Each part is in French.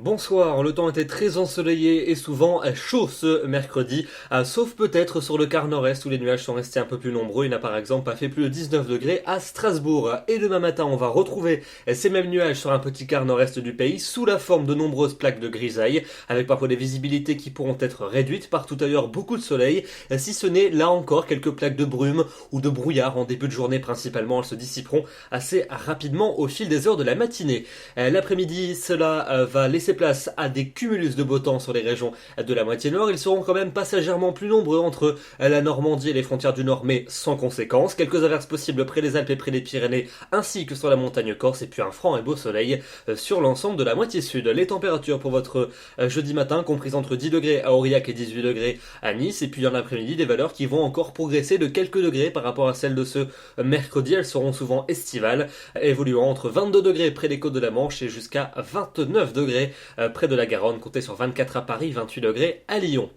Bonsoir, le temps était très ensoleillé et souvent chaud ce mercredi, sauf peut-être sur le quart nord-est où les nuages sont restés un peu plus nombreux. Il n'a par exemple pas fait plus de 19 degrés à Strasbourg. Et demain matin, on va retrouver ces mêmes nuages sur un petit quart nord-est du pays sous la forme de nombreuses plaques de grisaille, avec parfois des visibilités qui pourront être réduites. Partout ailleurs, beaucoup de soleil, si ce n'est là encore quelques plaques de brume ou de brouillard en début de journée principalement. Elles se dissiperont assez rapidement au fil des heures de la matinée. L'après-midi, cela va laisser place à des cumulus de beau temps sur les régions de la moitié nord. Ils seront quand même passagèrement plus nombreux entre la Normandie et les frontières du nord, mais sans conséquence. Quelques averses possibles près des Alpes et près des Pyrénées, ainsi que sur la montagne corse, et puis un franc et beau soleil sur l'ensemble de la moitié sud. Les températures pour votre jeudi matin comprises entre 10 degrés à Aurillac et 18 degrés à Nice, et puis dans l'après-midi des valeurs qui vont encore progresser de quelques degrés par rapport à celles de ce mercredi. Elles seront souvent estivales, évoluant entre 22 degrés près des côtes de la Manche et jusqu'à 29 degrés près de la Garonne, comptez sur 24 à Paris, 28 degrés à Lyon.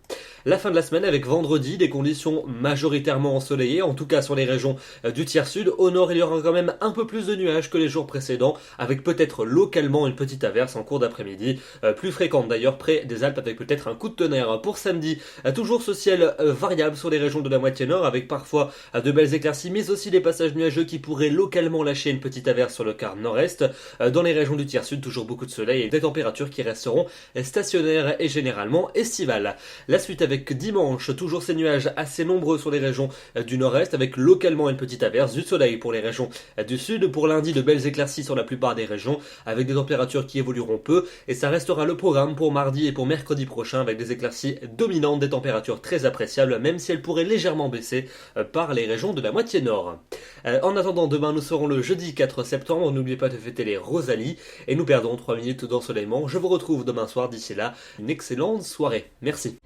La fin de la semaine avec vendredi, des conditions majoritairement ensoleillées, en tout cas sur les régions du tiers sud. Au nord, il y aura quand même un peu plus de nuages que les jours précédents, avec peut-être localement une petite averse en cours d'après-midi, plus fréquente d'ailleurs près des Alpes, avec peut-être un coup de tonnerre. Pour samedi, toujours ce ciel variable sur les régions de la moitié nord, avec parfois de belles éclaircies, mais aussi des passages nuageux qui pourraient localement lâcher une petite averse sur le quart nord-est. Dans les régions du tiers sud, toujours beaucoup de soleil et des températures qui resteront stationnaires et généralement estivales. La suite avec dimanche, toujours ces nuages assez nombreux sur les régions du nord-est, avec localement une petite averse, du soleil pour les régions du sud. Pour lundi, de belles éclaircies sur la plupart des régions, avec des températures qui évolueront peu, et ça restera le programme pour mardi et pour mercredi prochain, avec des éclaircies dominantes, des températures très appréciables, même si elles pourraient légèrement baisser par les régions de la moitié nord. En attendant, demain nous serons le jeudi 4 septembre, n'oubliez pas de fêter les Rosalies, et nous perdons 3 minutes d'ensoleillement. Je vous retrouve demain soir, d'ici là, une excellente soirée. Merci.